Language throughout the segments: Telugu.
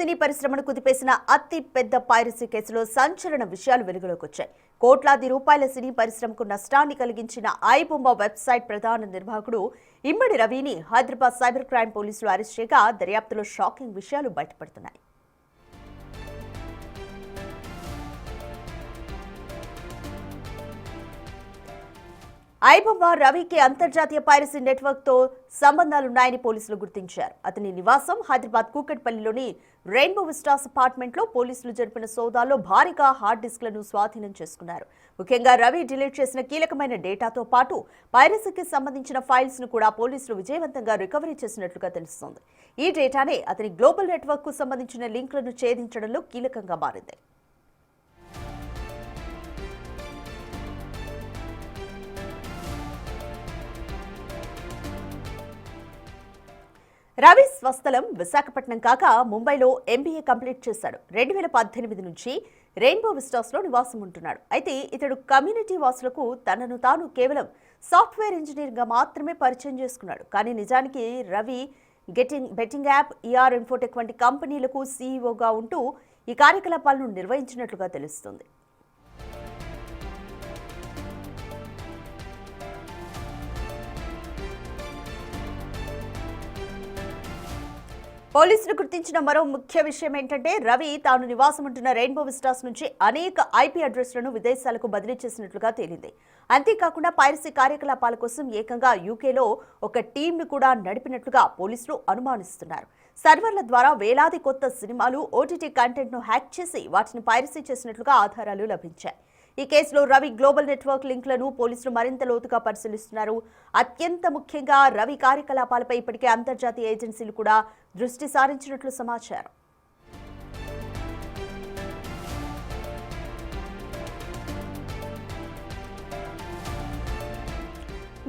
సినీ పరిశ్రమను కుదిపేసిన అతి పెద్ద పైరసీ కేసులో సంచలన విషయాలు వెలుగులోకి వచ్చాయి. కోట్లాది రూపాయల సినీ పరిశ్రమకు నష్టాన్ని కలిగించిన ఐబొమ్మ వెబ్సైట్ ప్రధాన నిర్వాహకుడు ఇమ్మడి రవిని హైదరాబాద్ సైబర్ క్రైమ్ పోలీసులు అరెస్ట్ చేయగా దర్యాప్తులో షాకింగ్ విషయాలు బయటపడుతున్నాయి. ఐబొమ్మ రవికి అంతర్జాతీయ పైరసీ నెట్వర్క్ తో సంబంధాలున్నాయని పోలీసులు గుర్తించారు. అతని నివాసం హైదరాబాద్ కూకట్పల్లిలోని రెయిన్బో విస్టాస్ అపార్ట్మెంట్ లో పోలీసులు జరిపిన సోదాల్లో భారీగా హార్డ్ డిస్క్లను స్వాధీనం చేసుకున్నారు. ముఖ్యంగా రవి డిలీట్ చేసిన కీలకమైన డేటాతో పాటు పైరసీకి సంబంధించిన ఫైల్స్ ను కూడా పోలీసులు విజయవంతంగా రికవరీ చేసినట్లుగా తెలుస్తోంది. ఈ డేటానే అతని గ్లోబల్ నెట్వర్క్ కు సంబంధించిన లింక్లను ఛేదించడంలో కీలకంగా మారింది. రవి స్వస్థలం విశాఖపట్నం కాక ముంబైలో ఎంబీఏ కంప్లీట్ చేశాడు. 2018 నుంచి రెయిన్బో విస్టాస్ లో నివాసం ఉంటున్నాడు. అయితే ఇతడు కమ్యూనిటీ వాసులకు తనను తాను కేవలం సాఫ్ట్వేర్ ఇంజనీర్ గా మాత్రమే పరిచయం చేసుకున్నాడు. కానీ నిజానికి Ravi betting app, ER Infotech వంటి కంపెనీలకు సీఈఓగా ఉంటూ ఈ కార్యకలాపాలను నిర్వహించినట్లుగా తెలుస్తుంది. పోలీసులు గుర్తించిన మరో ముఖ్య విషయం ఏంటంటే రవి తాను నివాసం ఉంటున్న రెయిన్బో విస్టాస్ నుంచి అనేక ఐపీ అడ్రస్లను విదేశాలకు బదిలీ చేసినట్లుగా తేలింది. అంతేకాకుండా పైరసీ కార్యకలాపాల కోసం ఏకంగా యూకేలో ఒక టీంను కూడా నడిపినట్లుగా పోలీసులు అనుమానిస్తున్నారు. సర్వర్ల ద్వారా వేలాది కొత్త సినిమాలు, ఓటీటీ కంటెంట్ ను హ్యాక్ చేసి వాటిని పైరసీ చేసినట్లుగా ఆధారాలు లభించాయి. ఈ కేసులో రవి గ్లోబల్ నెట్వర్క్ లింక్లను పోలీసులు మరింత లోతుగా పరిశీలిస్తున్నారు. అత్యంత ముఖ్యంగా రవి కార్యకలాపాలపై ఇప్పటికే అంతర్జాతీయ ఏజెన్సీలు కూడా దృష్టి సారించినట్లు సమాచారం.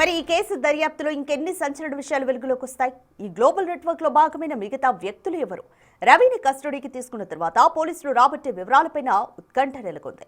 మరి ఈ కేసు దర్యాప్తులో ఇంకెన్ని సంచలన విషయాలు వెలుగులోకి వస్తాయి? ఈ గ్లోబల్ నెట్వర్క్ లో భాగమైన మిగతా వ్యక్తులు ఎవరు? రవిని కస్టడీకి తీసుకున్న తర్వాత పోలీసులు రాబట్టే వివరాలపైన ఉత్కంఠ నెలకొంది.